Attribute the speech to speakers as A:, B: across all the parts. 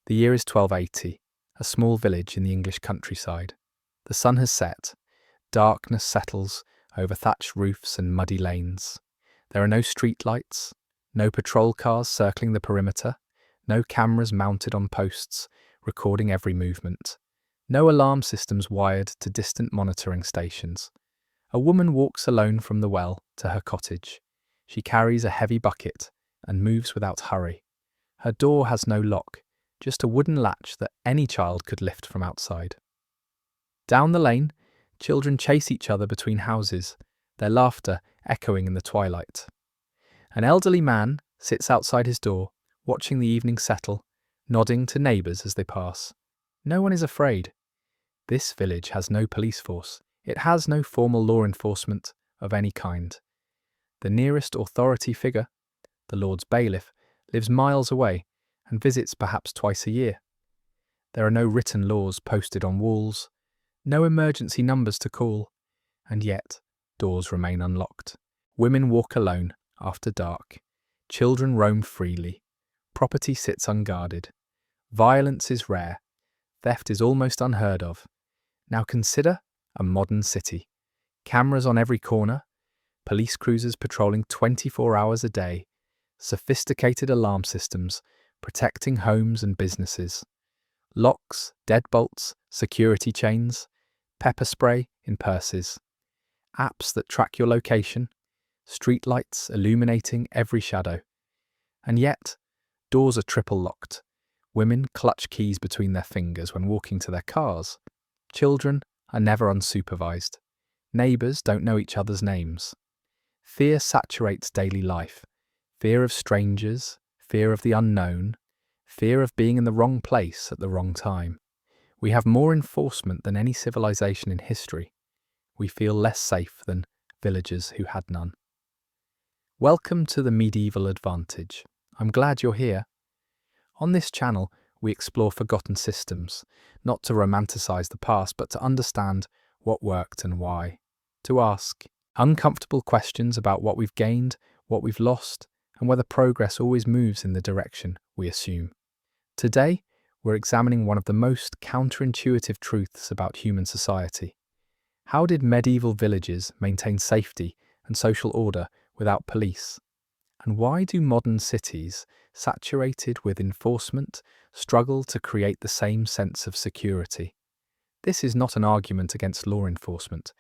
A: The year is 1280, a small village in the English countryside. The sun has set. Darkness settles over thatched roofs and muddy lanes. There are no street lights, no patrol cars circling the perimeter, no cameras mounted on posts recording every movement, no alarm systems wired to distant monitoring stations. A woman walks alone from the well to her cottage. She carries a heavy bucket and moves without hurry. Her door has no lock, just a wooden latch that any child could lift from outside. Down the lane, children chase each other between houses, their laughter echoing in the twilight. An elderly man sits outside his door, watching the evening settle, nodding to neighbours as they pass. No one is afraid. This village has no police force. It has no formal law enforcement of any kind. The nearest authority figure, the Lord's bailiff, lives miles away and visits perhaps twice a year. There are no written laws posted on walls, no emergency numbers to call, and yet doors remain unlocked. Women walk alone after dark. Children roam freely. Property sits unguarded. Violence is rare. Theft is almost unheard of. Now consider a modern city. Cameras on every corner, police cruisers patrolling 24 hours a day, sophisticated alarm systems protecting homes and businesses, locks, deadbolts, security chains, pepper spray in purses, apps that track your location, streetlights illuminating every shadow. And yet, doors are triple locked. Women clutch keys between their fingers when walking to their cars. Children are never unsupervised. Neighbours don't know each other's names. Fear saturates daily life. Fear of strangers, fear of the unknown, fear of being in the wrong place at the wrong time. We have more enforcement than any civilization in history. We feel less safe than villagers who had none. Welcome to the Medieval Advantage. I'm glad you're here. On this channel, we explore forgotten systems, not to romanticize the past, but to understand what worked and why. To ask uncomfortable questions about what we've gained, what we've lost, and whether progress always moves in the direction we assume. Today, we're examining one of the most counterintuitive truths about human society. How did medieval villages maintain safety and social order without police? And why do modern cities, saturated with enforcement, struggle to create the same sense of security? This is not an argument against law enforcement.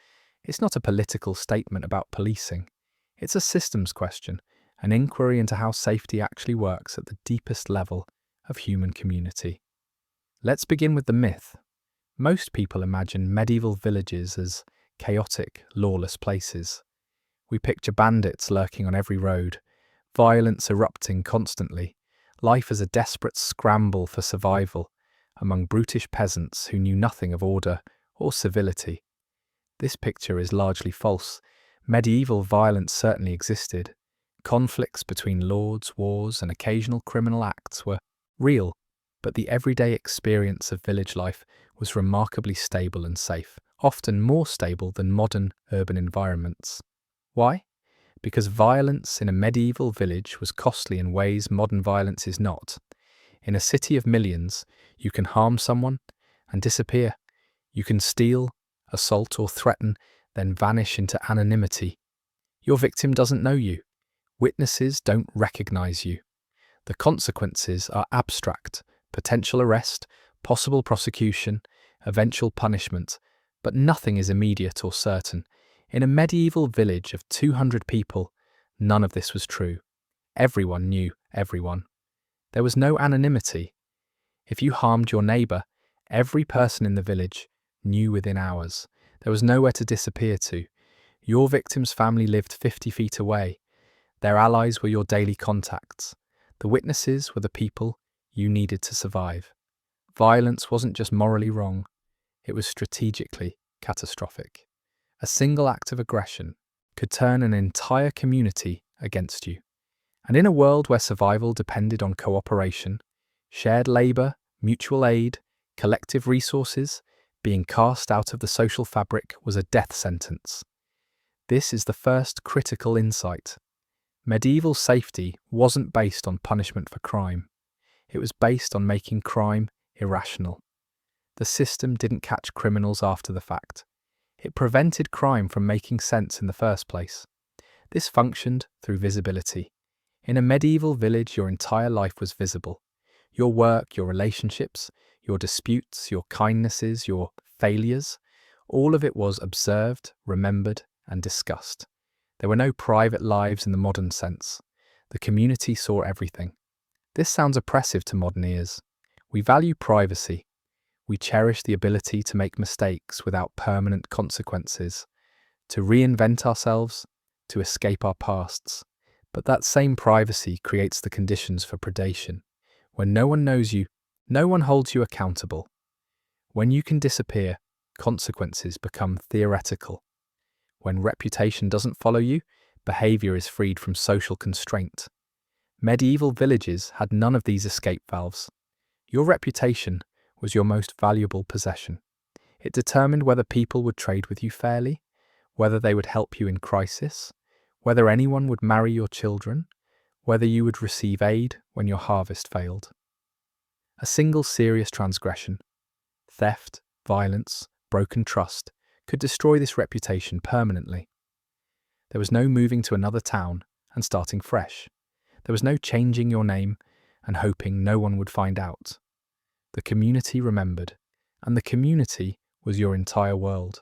A: It's not a political statement about policing. It's a systems question, an inquiry into how safety actually works at the deepest level of human community. Let's begin with the myth. Most people imagine medieval villages as chaotic, lawless places. We picture bandits lurking on every road, violence erupting constantly, life as a desperate scramble for survival among brutish peasants who knew nothing of order or civility. This picture is largely false. Medieval violence certainly existed. Conflicts between lords, wars, and occasional criminal acts were real, but the everyday experience of village life was remarkably stable and safe, often more stable than modern urban environments. Why? Because violence in a medieval village was costly in ways modern violence is not. In a city of millions, you can harm someone and disappear. You can steal, assault, or threaten, then vanish into anonymity. Your victim doesn't know you. Witnesses don't recognize you. The consequences are abstract: potential arrest, possible prosecution, eventual punishment, but nothing is immediate or certain. In a medieval village of 200 people, none of this was true. Everyone knew everyone. There was no anonymity. If you harmed your neighbour, every person in the village knew within hours. There was nowhere to disappear to. Your victim's family lived 50 feet away. Their allies were your daily contacts. The witnesses were the people you needed to survive. Violence wasn't just morally wrong, it was strategically catastrophic. A single act of aggression could turn an entire community against you. And in a world where survival depended on cooperation, shared labour, mutual aid, collective resources, being cast out of the social fabric was a death sentence. This is the first critical insight. Medieval safety wasn't based on punishment for crime. It was based on making crime irrational. The system didn't catch criminals after the fact. It prevented crime from making sense in the first place. This functioned through visibility. In a medieval village, your entire life was visible. Your work, your relationships, your disputes, your kindnesses, your failures, all of it was observed, remembered, and discussed. There were no private lives in the modern sense. The community saw everything. This sounds oppressive to modern ears. We value privacy. We cherish the ability to make mistakes without permanent consequences, to reinvent ourselves, to escape our pasts. But that same privacy creates the conditions for predation. When no one knows you, no one holds you accountable. When you can disappear, consequences become theoretical. When reputation doesn't follow you, behavior is freed from social constraint. Medieval villages had none of these escape valves. Your reputation was your most valuable possession. It determined whether people would trade with you fairly, whether they would help you in crisis, whether anyone would marry your children, whether you would receive aid when your harvest failed. A single serious transgression, theft, violence, broken trust, could destroy this reputation permanently. There was no moving to another town and starting fresh. There was no changing your name and hoping no one would find out. The community remembered, and the community was your entire world.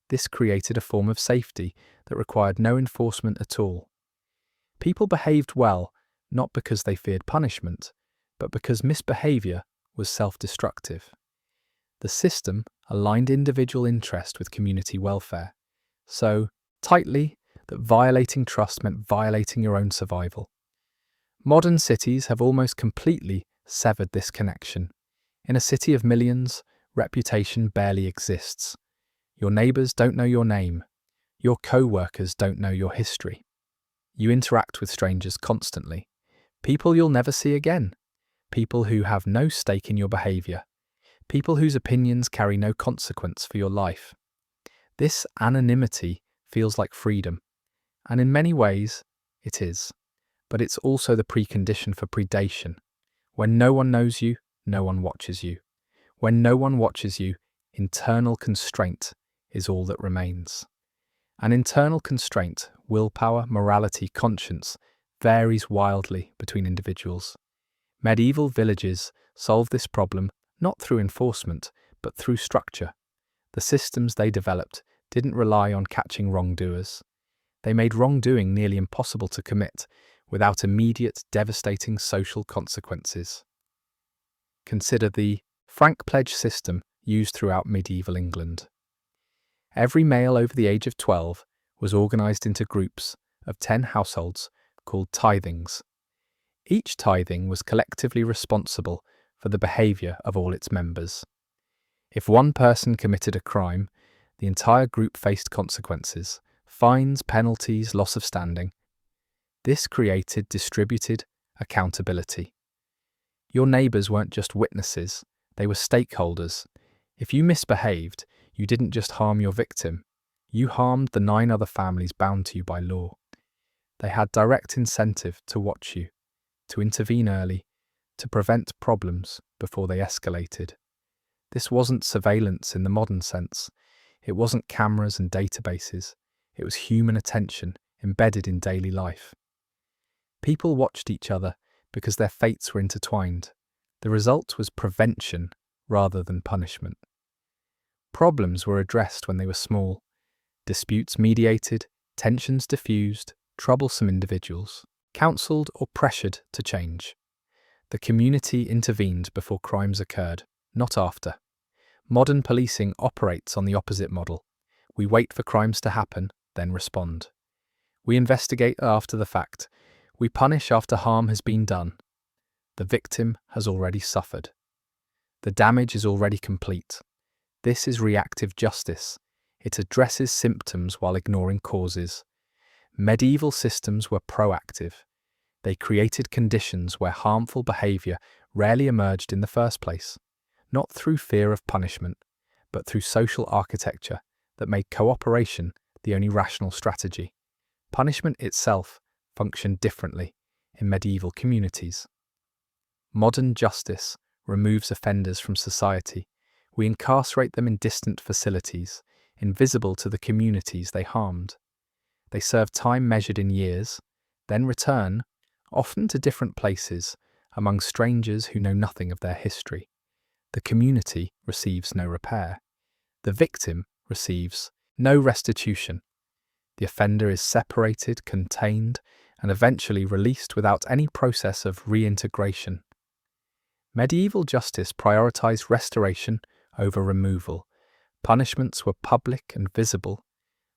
A: This created a form of safety that required no enforcement at all. People behaved well, not because they feared punishment, but because misbehavior was self-destructive. The system aligned individual interest with community welfare, so tightly that violating trust meant violating your own survival. Modern cities have almost completely severed this connection. In a city of millions, reputation barely exists. Your neighbours don't know your name. Your co-workers don't know your history. You interact with strangers constantly. People you'll never see again. People who have no stake in your behaviour. People whose opinions carry no consequence for your life. This anonymity feels like freedom, and in many ways, it is. But it's also the precondition for predation. When no one knows you, no one watches you. When no one watches you, internal constraint is all that remains. An internal constraint, willpower, morality, conscience, varies wildly between individuals. Medieval villages solved this problem not through enforcement, but through structure. The systems they developed didn't rely on catching wrongdoers. They made wrongdoing nearly impossible to commit without immediate, devastating social consequences. Consider the frank pledge system used throughout medieval England. Every male over the age of 12 was organised into groups of 10 households called tithings. Each tithing was collectively responsible for the behaviour of all its members. If one person committed a crime, the entire group faced consequences, fines, penalties, loss of standing. This created distributed accountability. Your neighbours weren't just witnesses, they were stakeholders. If you misbehaved, you didn't just harm your victim, you harmed the 9 other families bound to you by law. They had direct incentive to watch you, to intervene early, to prevent problems before they escalated. This wasn't surveillance in the modern sense. It wasn't cameras and databases. It was human attention embedded in daily life. People watched each other because their fates were intertwined. The result was prevention rather than punishment. Problems were addressed when they were small, disputes mediated, tensions diffused, troublesome individuals counselled or pressured to change. The community intervened before crimes occurred, not after. Modern policing operates on the opposite model. We wait for crimes to happen, then respond. We investigate after the fact. We punish after harm has been done. The victim has already suffered. The damage is already complete. This is reactive justice. It addresses symptoms while ignoring causes. Medieval systems were proactive. They created conditions where harmful behaviour rarely emerged in the first place, not through fear of punishment, but through social architecture that made cooperation the only rational strategy. Punishment itself functioned differently in medieval communities. Modern justice removes offenders from society. We incarcerate them in distant facilities, invisible to the communities they harmed. They serve time measured in years, then return, often to different places, among strangers who know nothing of their history. The community receives no repair. The victim receives no restitution. The offender is separated, contained, and eventually released without any process of reintegration. Medieval justice prioritized restoration over removal. Punishments were public and visible.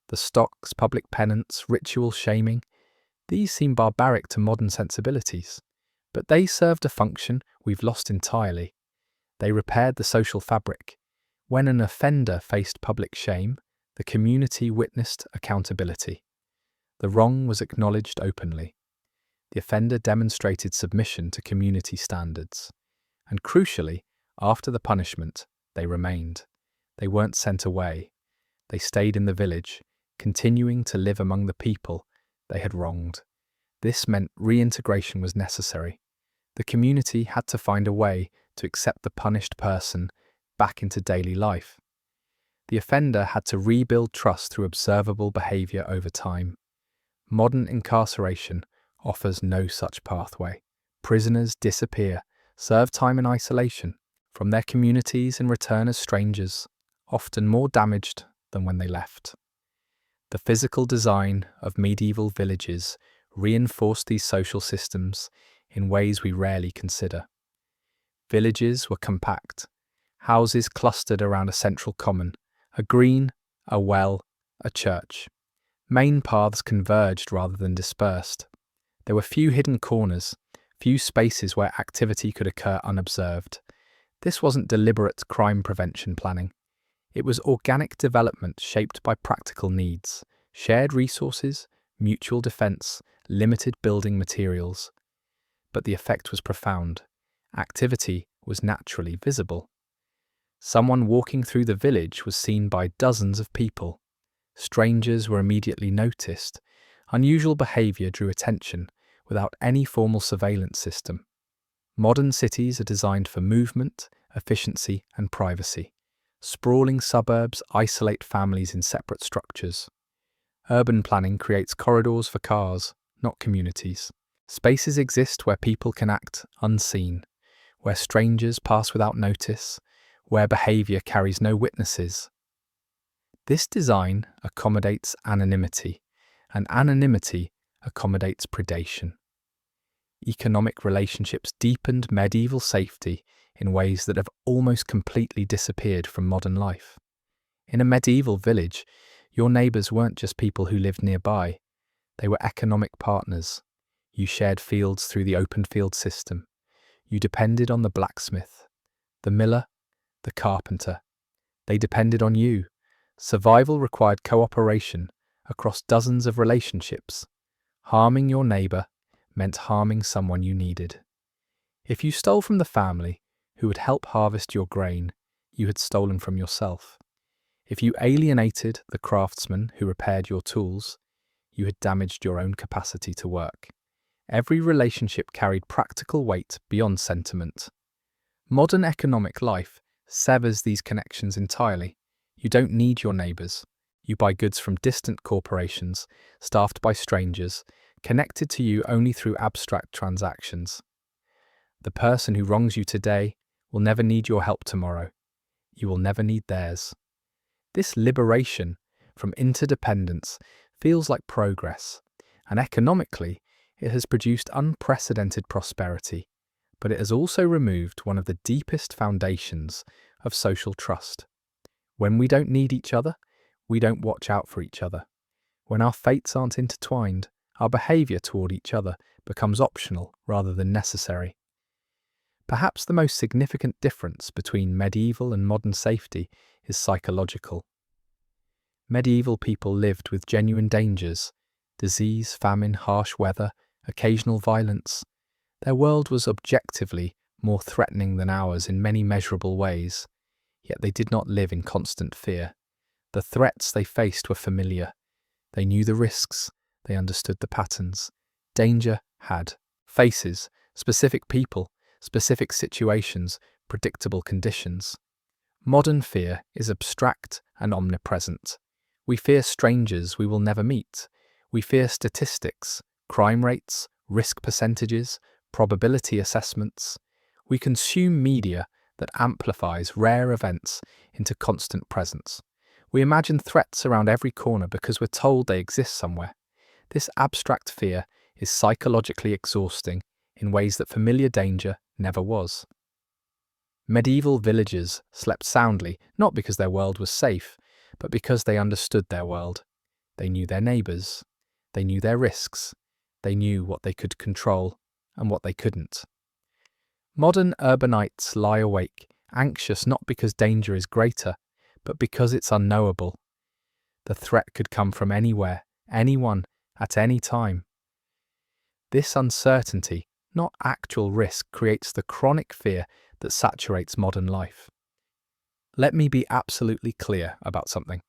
A: The stocks, public penance, ritual shaming, these seem barbaric to modern sensibilities, but they served a function we've lost entirely. They repaired the social fabric. When an offender faced public shame, the community witnessed accountability. The wrong was acknowledged openly. The offender demonstrated submission to community standards. And crucially, after the punishment, they remained. They weren't sent away. They stayed in the village, continuing to live among the people they had wronged. This meant reintegration was necessary. The community had to find a way to accept the punished person back into daily life. The offender had to rebuild trust through observable behavior over time. Modern incarceration offers no such pathway. Prisoners disappear, serve time in isolation from their communities and return as strangers, often more damaged than when they left. The physical design of medieval villages reinforced these social systems in ways we rarely consider. Villages were compact, houses clustered around a central common, a green, a well, a church. Main paths converged rather than dispersed. There were few hidden corners, few spaces where activity could occur unobserved. This wasn't deliberate crime prevention planning. It was organic development shaped by practical needs, shared resources, mutual defense, limited building materials. But the effect was profound. Activity was naturally visible. Someone walking through the village was seen by dozens of people. Strangers were immediately noticed. Unusual behavior drew attention without any formal surveillance system. Modern cities are designed for movement, efficiency, and privacy. Sprawling suburbs isolate families in separate structures. Urban planning creates corridors for cars, not communities. Spaces exist where people can act unseen, where strangers pass without notice, where behavior carries no witnesses. This design accommodates anonymity, and anonymity accommodates predation. Economic relationships deepened medieval safety in ways that have almost completely disappeared from modern life. In a medieval village, your neighbours weren't just people who lived nearby, they were economic partners. You shared fields through the open field system. You depended on the blacksmith, the miller, the carpenter. They depended on you. Survival required cooperation across dozens of relationships. Harming your neighbour meant harming someone you needed. If you stole from the family who would help harvest your grain, you had stolen from yourself. If you alienated the craftsman who repaired your tools, you had damaged your own capacity to work. Every relationship carried practical weight beyond sentiment. Modern economic life severs these connections entirely. You don't need your neighbours. You buy goods from distant corporations, staffed by strangers, connected to you only through abstract transactions. The person who wrongs you today will never need your help tomorrow. You will never need theirs. This liberation from interdependence feels like progress, and economically, it has produced unprecedented prosperity, but it has also removed one of the deepest foundations of social trust. When we don't need each other, we don't watch out for each other. When our fates aren't intertwined, our behaviour toward each other becomes optional rather than necessary. Perhaps the most significant difference between medieval and modern safety is psychological. Medieval people lived with genuine dangers: disease, famine, harsh weather, occasional violence. Their world was objectively more threatening than ours in many measurable ways, yet they did not live in constant fear. The threats they faced were familiar. They knew the risks, they understood the patterns. Danger had faces, specific people, specific situations, predictable conditions. Modern fear is abstract and omnipresent. We fear strangers we will never meet. We fear statistics, crime rates, risk percentages, probability assessments. We consume media that amplifies rare events into constant presence. We imagine threats around every corner because we're told they exist somewhere. This abstract fear is psychologically exhausting in ways that familiar danger never was. Medieval villagers slept soundly, not because their world was safe, but because they understood their world. They knew their neighbours. They knew their risks. They knew what they could control and what they couldn't. Modern urbanites lie awake, anxious not because danger is greater, but because it's unknowable. The threat could come from anywhere, anyone, at any time. This uncertainty, not actual risk, creates the chronic fear that saturates modern life. Let me be absolutely clear about something.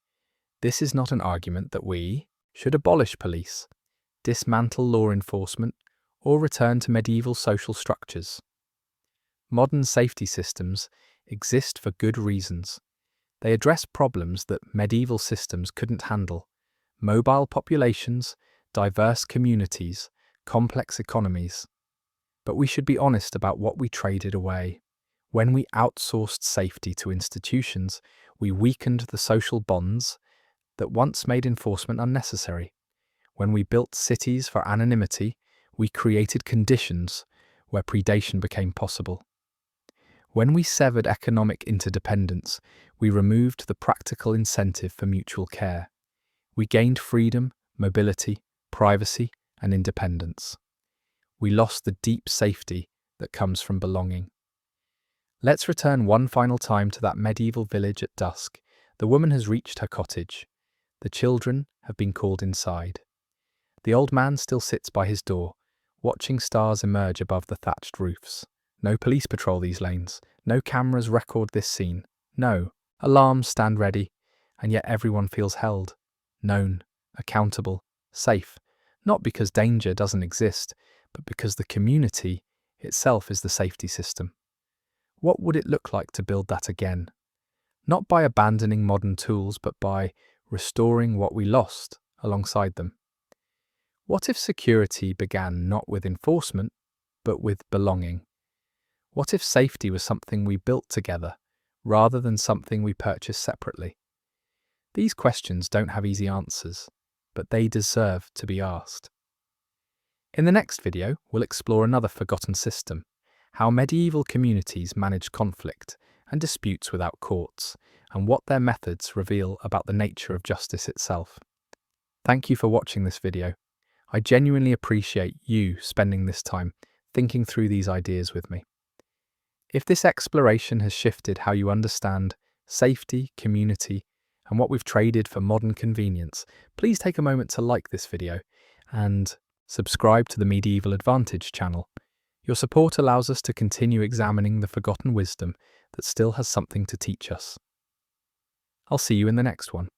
A: This is not an argument that we should abolish police, dismantle law enforcement, or return to medieval social structures. Modern safety systems exist for good reasons. They address problems that medieval systems couldn't handle: mobile populations, diverse communities, complex economies. But we should be honest about what we traded away. When we outsourced safety to institutions, we weakened the social bonds that once made enforcement unnecessary. When we built cities for anonymity, we created conditions where predation became possible. When we severed economic interdependence, we removed the practical incentive for mutual care. We gained freedom, mobility, privacy, and independence. We lost the deep safety that comes from belonging. Let's return one final time to that medieval village at dusk. The woman has reached her cottage. The children have been called inside. The old man still sits by his door, watching stars emerge above the thatched roofs. No police patrol these lanes. No cameras record this scene. No alarms stand ready, and yet everyone feels held, known, accountable, safe, not because danger doesn't exist, but because the community itself is the safety system. What would it look like to build that again? Not by abandoning modern tools, but by restoring what we lost alongside them. What if security began not with enforcement, but with belonging? What if safety was something we built together, rather than something we purchased separately? These questions don't have easy answers, but they deserve to be asked. In the next video, we'll explore another forgotten system: how medieval communities managed conflict and disputes without courts, and what their methods reveal about the nature of justice itself. Thank you for watching this video. I genuinely appreciate you spending this time thinking through these ideas with me. If this exploration has shifted how you understand safety, community, and what we've traded for modern convenience, please take a moment to like this video and subscribe to the Medieval Advantage channel. Your support allows us to continue examining the forgotten wisdom that still has something to teach us. I'll see you in the next one.